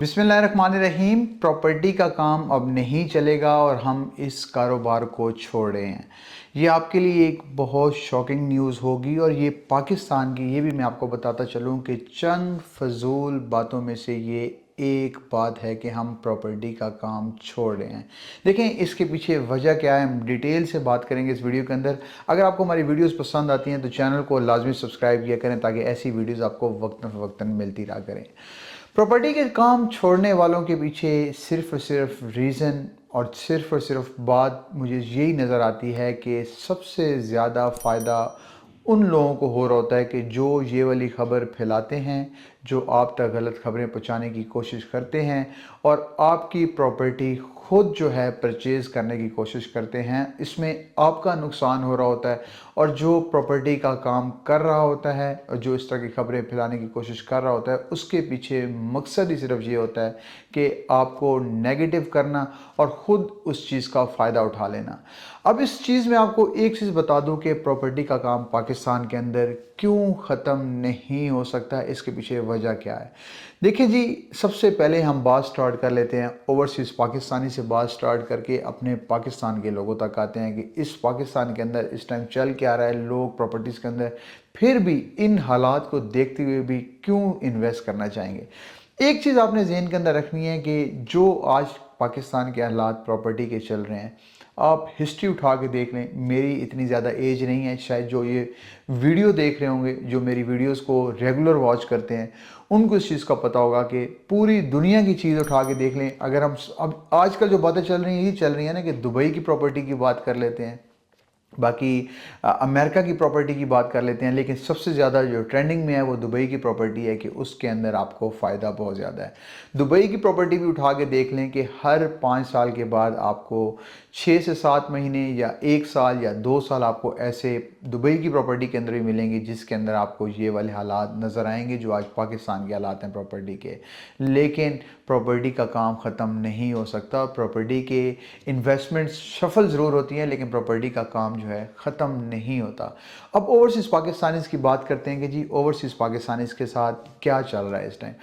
बिस्मिल्लाहिर्रहमानिर्रहीम। प्रॉपर्टी का काम अब नहीं चलेगा और हम इस कारोबार को छोड़ रहे हैं। ये आपके लिए एक बहुत शॉकिंग न्यूज़ होगी और ये पाकिस्तान की, ये भी मैं आपको बताता चलूँ कि चंद फजूल बातों में से ये एक बात है कि हम प्रॉपर्टी का काम छोड़ रहे हैं। देखें इसके पीछे वजह क्या है, हम डिटेल से बात करेंगे इस वीडियो के अंदर। अगर आपको हमारी वीडियोस पसंद आती हैं तो चैनल को लाजमी सब्सक्राइब किया करें ताकि ऐसी वीडियोस आपको वक्तन फ़वक्तन मिलती रहा करें। प्रॉपर्टी के काम छोड़ने वालों के पीछे सिर्फ़ और सिर्फ रीज़न और सिर्फ बात मुझे यही नज़र आती है कि सबसे ज़्यादा फ़ायदा उन लोगों को हो रहा होता है कि जो ये वाली ख़बर फैलाते हैं, जो आप तक गलत ख़बरें पहुंचाने की कोशिश करते हैं और आपकी प्रॉपर्टी खुद जो है परचेज़ करने की कोशिश करते हैं। इसमें आपका नुकसान हो रहा होता है और जो प्रॉपर्टी का काम कर रहा होता है और जो इस तरह की ख़बरें फैलाने की कोशिश कर रहा होता है, उसके पीछे मकसद ही सिर्फ ये होता है कि आपको नेगेटिव करना और ख़ुद उस चीज़ का फ़ायदा उठा लेना। अब इस चीज़ में आपको एक चीज़ बता दूं कि प्रॉपर्टी का काम पाकिस्तान के अंदर क्यों ख़त्म नहीं हो सकता, इसके पीछे वजह क्या है। देखिए जी, सबसे पहले हम बात स्टार्ट कर लेते हैं ओवरसीज़ पाकिस्तानी से, बात स्टार्ट करके अपने पाकिस्तान के लोगों तक आते हैं कि इस पाकिस्तान के अंदर इस टाइम चल क्या रहा है, लोग प्रॉपर्टीज़ के अंदर फिर भी इन हालात को देखते हुए भी क्यों इन्वेस्ट करना चाहेंगे। एक चीज़ आपने ज़हन के अंदर रखनी है कि जो आज पाकिस्तान के हालात प्रॉपर्टी के चल रहे हैं, आप हिस्ट्री उठा के देख लें। मेरी इतनी ज़्यादा एज नहीं है, शायद जो ये वीडियो देख रहे होंगे, जो मेरी वीडियोस को रेगुलर वॉच करते हैं, उनको इस चीज़ का पता होगा कि पूरी दुनिया की चीज़ उठा के देख लें। अगर हम अब आजकल जो बातें चल रही हैं, ये चल रही हैं ना कि दुबई की प्रॉपर्टी की बात कर लेते हैं, बाकी अमेरिका की प्रॉपर्टी की बात कर लेते हैं, लेकिन सबसे ज़्यादा जो ट्रेंडिंग में है वो दुबई की प्रॉपर्टी है कि उसके अंदर आपको फ़ायदा बहुत ज़्यादा है। दुबई की प्रॉपर्टी भी उठा के देख लें कि हर 5 साल के बाद आपको 6 से 7 महीने या 1 साल या 2 साल आपको ऐसे दुबई की प्रॉपर्टी के अंदर भी मिलेंगे जिसके अंदर आपको ये वाले हालात नज़र आएंगे जो आज पाकिस्तान के हालात हैं प्रॉपर्टी के। लेकिन प्रॉपर्टी का काम ख़त्म नहीं हो सकता। प्रॉपर्टी के इन्वेस्टमेंट्स शफल ज़रूर होती हैं लेकिन प्रॉपर्टी का काम जो है ख़त्म नहीं होता। अब ओवरसीज़ पाकिस्तानीज़ की बात करते हैं कि जी ओवरसीज़ पाकिस्तानीज़ के साथ क्या चल रहा है इस टाइम।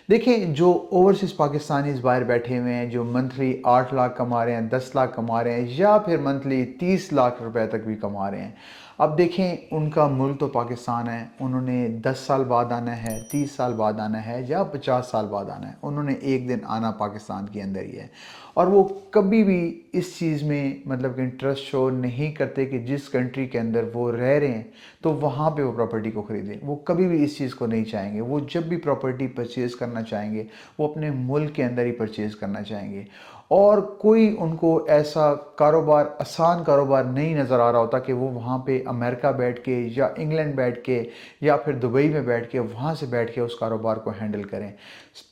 देखिए, जो ओवरसीज़ पाकिस्तानीज़ बाहर बैठे हुए हैं, जो मंथली 8 लाख कमा रहे हैं, 10 लाख कमा रहे हैं या फिर मंथली 30 लाख रुपए तक भी कमा रहे हैं। अब देखें, उनका मुल्क तो पाकिस्तान है, उन्होंने 10 साल बाद आना है, 30 साल बाद आना है या 50 साल बाद आना है, उन्होंने एक दिन आना पाकिस्तान के अंदर ही है। और वो कभी भी इस चीज़ में मतलब कि इंटरेस्ट शो नहीं करते कि जिस कंट्री के अंदर वो रह रहे हैं तो वहाँ पे वो प्रॉपर्टी को ख़रीदें। वो कभी भी इस चीज़ को नहीं चाहेंगे। वो जब भी प्रॉपर्टी परचेज़ करना चाहेंगे वो अपने मुल्क के अंदर ही परचेज़ करना चाहेंगे और कोई उनको ऐसा कारोबार, आसान कारोबार नहीं नज़र आ रहा होता कि वो वहाँ पे अमेरिका बैठ के या इंग्लैंड बैठ के या फिर दुबई में बैठ के वहाँ से बैठ के उस कारोबार को हैंडल करें।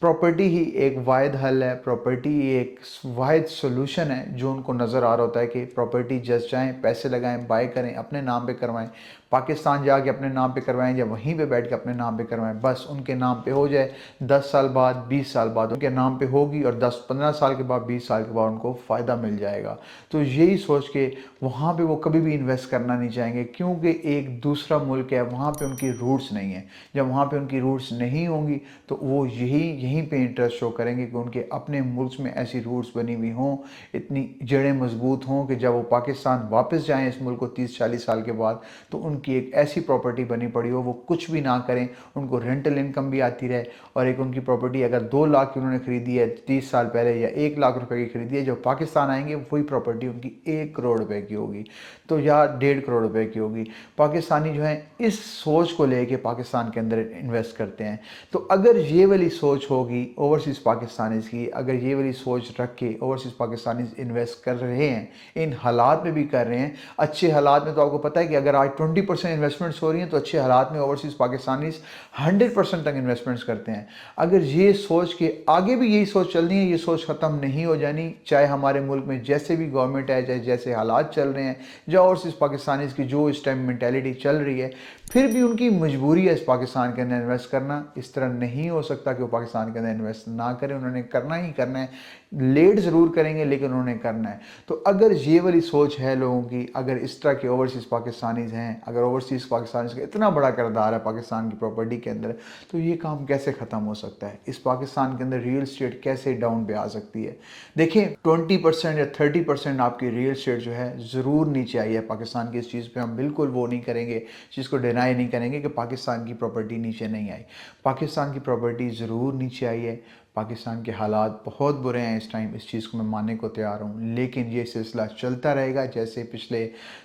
प्रॉपर्टी ही एक वाहिद हल है, प्रॉपर्टी ही एक वाहिद सोल्यूशन है जो उनको नज़र आ रहा होता है कि प्रॉपर्टी जस्ट जाएँ, पैसे लगाएं, बाय करें, अपने नाम पे करवाएं, पाकिस्तान जाके अपने नाम पे करवाएं या वहीं पे बैठ के अपने नाम पे करवाएं, बस उनके नाम पे हो जाए। 10 साल बाद, 20 साल बाद उनके नाम पे होगी और 10-15 साल के बाद, 20 साल के बाद उनको फ़ायदा मिल जाएगा। तो यही सोच के वहाँ पे वो कभी भी इन्वेस्ट करना नहीं चाहेंगे क्योंकि एक दूसरा मुल्क है, वहाँ पे उनकी रूट्स नहीं है। जब वहाँ पे उनकी रूट्स नहीं होंगी तो वो यहीं पे इंटरेस्ट शो करेंगे कि उनके अपने मुल्क में ऐसी रूट्स बनी हुई हों, इतनी जड़ें मजबूत हों कि जब वो पाकिस्तान वापस जाएँ इस मुल्क को 30-40 साल के बाद तो उनकी एक ऐसी प्रॉपर्टी बनी पड़ी हो, वो कुछ भी ना करें, उनको रेंटल इनकम भी आती रहे और एक उनकी प्रॉपर्टी अगर 2 लाख की उन्होंने ख़रीदी है 30 साल पहले या 1 लाख रुपए की ख़रीदी है, जब पाकिस्तान आएंगे वही प्रॉपर्टी उनकी 1 करोड़ रुपए की होगी तो या 1.5 करोड़ रुपए की होगी। पाकिस्तानी जो है इस सोच को लेके पाकिस्तान के अंदर इन्वेस्ट करते हैं। तो अगर ये वाली सोच होगी ओवरसीज़ पाकिस्तानीज़ की, अगर ये वाली सोच रख के ओवरसीज़ पाकिस्तानीज़ इन्वेस्ट कर रहे हैं, इन हालात में भी कर रहे हैं, अच्छे हालात में तो आपको पता है कि अगर आज 20% इन्वेस्टमेंट्स हो रही हैं तो अच्छे हालात में ओवरसीज़ पाकिस्तानीज़ 100% तक इन्वेस्टमेंट्स करते हैं। अगर ये सोच के आगे भी यही सोच चलनी है, ये सोच ख़त्म नहीं हो जानी, चाहे हमारे मुल्क में जैसे भी गवर्नमेंट है, चाहे जैसे हालात चल रहे हैं, या ओवरसीज़ पाकिस्तानीज़ की जो इस टाइम मेंटालिटी चल रही है, फिर भी उनकी मजबूरी है इस पाकिस्तान के अंदर इन्वेस्ट करना। इस तरह नहीं हो सकता कि वो पाकिस्तान के अंदर इन्वेस्ट ना करें, उन्होंने करना ही करना है। लेट ज़रूर करेंगे लेकिन उन्होंने करना है। तो अगर ये वाली सोच है लोगों की, अगर इस तरह के ओवरसीज़ पाकिस्तानीज़ हैं, अगर ओवरसीज़ पाकिस्तानीज़ का इतना बड़ा किरदार है पाकिस्तान की प्रॉपर्टी के अंदर, तो ये काम कैसे ख़त्म हो सकता है? इस पाकिस्तान के अंदर रियल स्टेट कैसे डाउन पे आ सकती है? देखिए 20% या 30% आपकी रियल स्टेट जो है ज़रूर नीचे आई है पाकिस्तान की। इस चीज़ पे हम बिल्कुल वो नहीं करेंगे, चीज़ को डिनाई नहीं करेंगे कि पाकिस्तान की प्रॉपर्टी नीचे नहीं आई। पाकिस्तान की प्रॉपर्टी ज़रूर नीचे आई है। पाकिस्तान के हालात बहुत बुरे हैं इस टाइम, इस चीज़ को मैं मानने को तैयार हूँ, लेकिन ये सिलसिला चलता रहेगा जैसे पिछले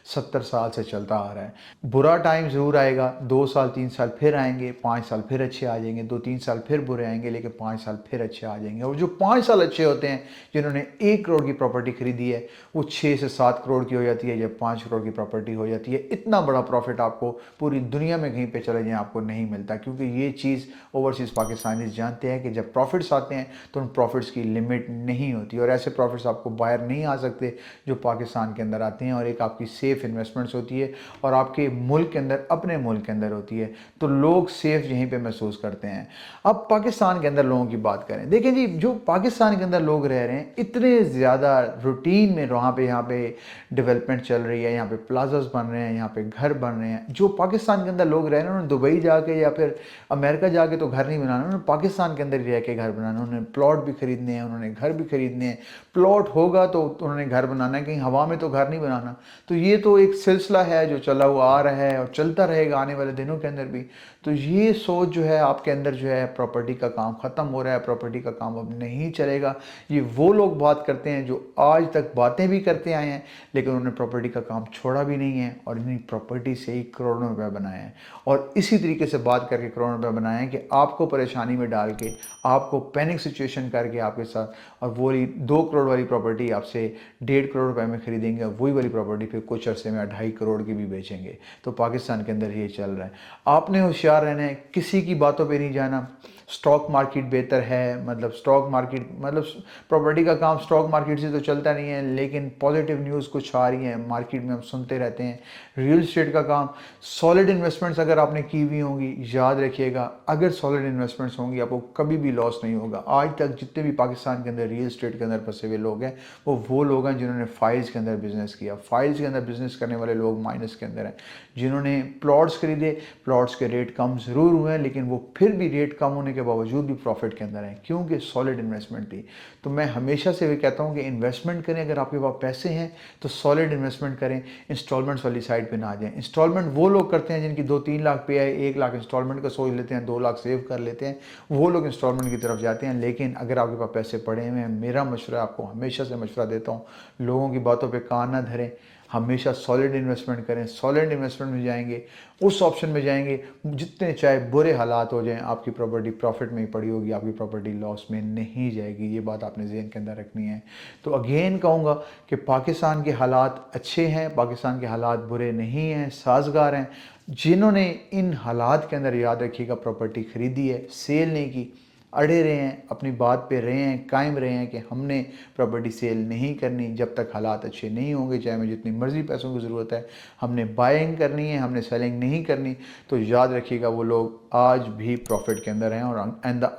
70 साल से चलता आ रहा है। बुरा टाइम ज़रूर आएगा, 2 साल 3 साल फिर आएंगे, 5 साल फिर अच्छे आ जाएंगे, 2-3 साल फिर बुरे आएंगे, लेकिन 5 साल फिर अच्छे आ जाएंगे। और जो 5 साल अच्छे होते हैं, जिन्होंने 1 करोड़ की प्रॉपर्टी खरीदी है, वो 6 से 7 करोड़ की हो जाती है या 5 करोड़ की प्रॉपर्टी हो जाती है। इतना बड़ा प्रॉफिट आपको पूरी दुनिया में कहीं पे चले जाएं आपको नहीं मिलता, क्योंकि ये चीज़ ओवरसीज़ पाकिस्तानी जानते हैं कि जब प्रॉफिट्स आते हैं तो उन प्रॉफिट्स की लिमिट नहीं होती, और ऐसे प्रॉफिट्स आपको बाहर नहीं आ सकते जो पाकिस्तान के अंदर आते हैं। और एक आपकी सेफ़ इन्वेस्टमेंट्स होती है और आपके मुल्क के अंदर, अपने मुल्क के अंदर होती है, तो लोग सेफ़ यहीं पे महसूस करते हैं। अब पाकिस्तान के अंदर लोगों की बात करें, देखिए जी, जो पाकिस्तान के अंदर लोग रह रहे हैं इतने ज़्यादा रूटीन में, वहाँ पे यहाँ पे डेवलपमेंट चल रही है, यहाँ पे प्लाजास बन रहे हैं, यहाँ पे घर बन रहे हैं। जो पाकिस्तान के अंदर लोग रह रहे हैं, उन्होंने दुबई जाके या फिर अमेरिका जाके तो घर नहीं बनाना, उन्होंने पाकिस्तान के अंदर ही रह के घर बनाना। उन्होंने प्लॉट भी खरीदने हैं, उन्होंने घर भी खरीदने हैं। प्लॉट होगा तो उन्होंने घर बनाना है, कहीं हवा में तो घर नहीं बनाना। तो ये तो एक सिलसिला है जो चला हुआ आ रहा है और चलता रहेगा आने वाले दिनों के अंदर भी। तो ये सोच जो है आपके अंदर जो है, प्रॉपर्टी का काम ख़त्म हो रहा है, प्रॉपर्टी का काम अब नहीं चलेगा। ये वो लोग बात करते हैं जो आज तक बातें भी करते आए हैं, लेकिन उन्होंने प्रॉपर्टी का काम छोड़ा भी नहीं है और इन्हीं प्रॉपर्टी से ही करोड़ों रुपए बनाए हैं। और इसी तरीके से बात करके करोड़ों रुपए बनाए हैं कि आपको परेशानी में डाल के, आपको पैनिक सिचुएशन करके आपके साथ, और वही 2 करोड़ वाली प्रॉपर्टी आपसे 1.5 करोड़ रुपए में खरीदेंगे, और वही वाली प्रॉपर्टी फिर कुछ अरसे में 2.5 करोड़ की भी बेचेंगे। तो पाकिस्तान के अंदर ये चल रहा है। आपने होशियार रहना है, किसी की बातों पे नहीं जाना। स्टॉक मार्केट बेहतर है, मतलब स्टॉक मार्केट, मतलब प्रॉपर्टी का काम स्टॉक मार्केट से तो चलता नहीं है, लेकिन पॉजिटिव न्यूज़ कुछ आ रही है मार्केट में, हम सुनते रहते हैं। रियल एस्टेट का काम, सॉलिड इन्वेस्टमेंट्स अगर आपने की हुई होंगी, याद रखिएगा, अगर सॉलिड इन्वेस्टमेंट्स होंगी आपको कभी भी लॉस नहीं होगा। आज तक जितने भी पाकिस्तान के अंदर रियल एस्टेट के अंदर फंसे हुए लोग हैं, वो लोग हैं जिन्होंने फाइल्स के अंदर बिजनेस किया। फाइल्स के अंदर बिजनेस करने वाले लोग माइनस के अंदर हैं, जिन्होंने प्लॉट्स खरीदे, प्लॉट्स के रेट कम ज़रूर हुए हैं, लेकिन वो फिर भी रेट कम होने के बावजूद भी प्रॉफिट के अंदर हैं, क्योंकि सॉलिड इन्वेस्टमेंट थी। तो मैं हमेशा से भी कहता हूँ कि इन्वेस्टमेंट करें, अगर आपके पास पैसे हैं तो सॉलिड इन्वेस्टमेंट करें, इंस्टॉलमेंट्स वाली साइड पे ना आ जाएं। इंस्टॉलमेंट वो लोग करते हैं जिनकी 2-3 लाख पे है, 1 लाख इंस्टॉलमेंट का सोच लेते हैं, 2 लाख सेव कर लेते हैं, वो लोग इंस्टॉलमेंट की तरफ जाते हैं। लेकिन अगर आपके पास पैसे पड़े हुए हैं, मेरा मशवरा, आपको हमेशा से मशवरा देता हूँ, लोगों की बातों पर कान ना धरें, हमेशा सॉलिड इन्वेस्टमेंट करें। सॉलिड इन्वेस्टमेंट में जाएंगे, उस ऑप्शन में जाएंगे, जितने चाहे बुरे हालात हो जाएं, आपकी प्रॉपर्टी प्रॉफिट में ही पड़ी होगी, आपकी प्रॉपर्टी लॉस में नहीं जाएगी। ये बात आपने ज़हन के अंदर रखनी है। तो अगेन कहूँगा कि पाकिस्तान के हालात अच्छे हैं, पाकिस्तान के हालात बुरे नहीं हैं, साजगार हैं। जिन्होंने इन हालात के अंदर, याद रखिएगा, प्रॉपर्टी खरीदी है, सेल नहीं की, अड़े रहे हैं, अपनी बात पे रहे हैं, कायम रहे हैं कि हमने प्रॉपर्टी सेल नहीं करनी जब तक हालात अच्छे नहीं होंगे, चाहे हमें जितनी मर्ज़ी पैसों की ज़रूरत है, हमने बाइंग करनी है, हमने सेलिंग नहीं करनी। तो याद रखिएगा वो लोग आज भी प्रॉफिट के अंदर हैं और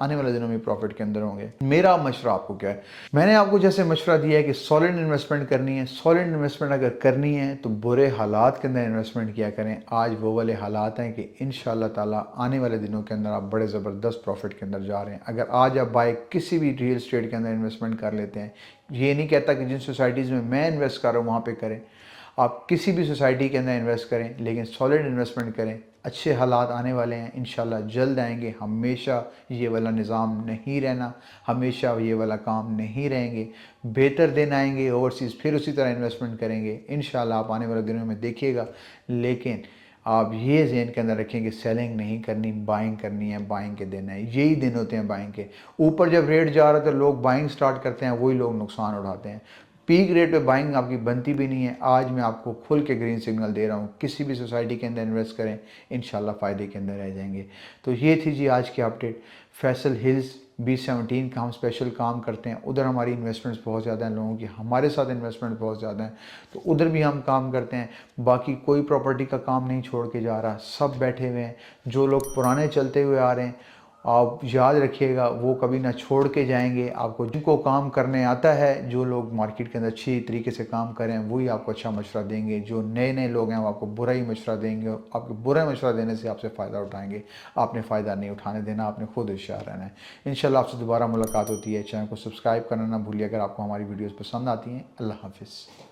आने वाले दिनों में प्रॉफिट के अंदर होंगे। मेरा मशवरा आपको क्या है, मैंने आपको जैसे मशवरा दिया है कि सॉलिड इन्वेस्टमेंट करनी है। सॉलिड इन्वेस्टमेंट अगर करनी है तो बुरे हालात के अंदर इन्वेस्टमेंट किया करें। आज वो वाले हालात हैं कि इंशाअल्लाह ताला आने वाले दिनों के अंदर आप बड़े ज़बरदस्त प्रॉफिट के अंदर जा रहे हैं। अगर आज आप बाय किसी भी रियल एस्टेट के अंदर इन्वेस्टमेंट कर लेते हैं, ये नहीं कहता कि जिन सोसाइटीज़ में मैं इन्वेस्ट कर रहा हूँ वहाँ पे करें, आप किसी भी सोसाइटी के अंदर इन्वेस्ट करें, लेकिन सॉलिड इन्वेस्टमेंट करें। अच्छे हालात आने वाले हैं, इंशाल्लाह जल्द आएंगे। हमेशा ये वाला निज़ाम नहीं रहना, हमेशा ये वाला काम नहीं रहेंगे, बेहतर दिन आएंगे, ओवरसीज़ फिर उसी तरह इन्वेस्टमेंट करेंगे इंशाल्लाह, आप आने वाले दिनों में देखिएगा। लेकिन आप ये ज़हन के अंदर रखें कि सेलिंग नहीं करनी, बाइंग करनी है, बाइंग के दिन है, यही दिन होते हैं बाइंग के। ऊपर जब रेट जा रहा है तो लोग बाइंग स्टार्ट करते हैं, वही लोग नुकसान उठाते हैं। पीक रेट पे बाइंग आपकी बनती भी नहीं है। आज मैं आपको खुल के ग्रीन सिग्नल दे रहा हूँ, किसी भी सोसाइटी के अंदर इन्वेस्ट करें, इंशाल्लाह फ़ायदे के अंदर रह जाएंगे। तो ये थी जी आज की अपडेट। फैसल हिल्स B17 का हम स्पेशल काम करते हैं, उधर हमारी इन्वेस्टमेंट्स बहुत ज़्यादा हैं लोगों की, हमारे साथ इन्वेस्टमेंट बहुत ज़्यादा है, तो उधर भी हम काम करते हैं। बाकी कोई प्रॉपर्टी का काम नहीं छोड़ के जा रहा, सब बैठे हुए हैं। जो लोग पुराने चलते हुए आ रहे हैं, आप याद रखिएगा वो कभी ना छोड़ के जाएंगे आपको। जिनको काम करने आता है, जो लोग मार्केट के अंदर अच्छी तरीके से काम करें, वही आपको अच्छा मशवरा देंगे। जो नए नए लोग हैं वो आपको बुरा ही मशवरा देंगे, और आपको बुरा मशवरा देने से आपसे फ़ायदा उठाएंगे। आपने फ़ायदा नहीं उठाने देना, आपने खुद होशियार रहना है। इंशाल्लाह आपसे दोबारा मुलाकात होती है। चैनल को सब्सक्राइब करना ना भूलिए अगर आपको हमारी वीडियोज़ पसंद आती हैं। अल्लाह हाफिज़।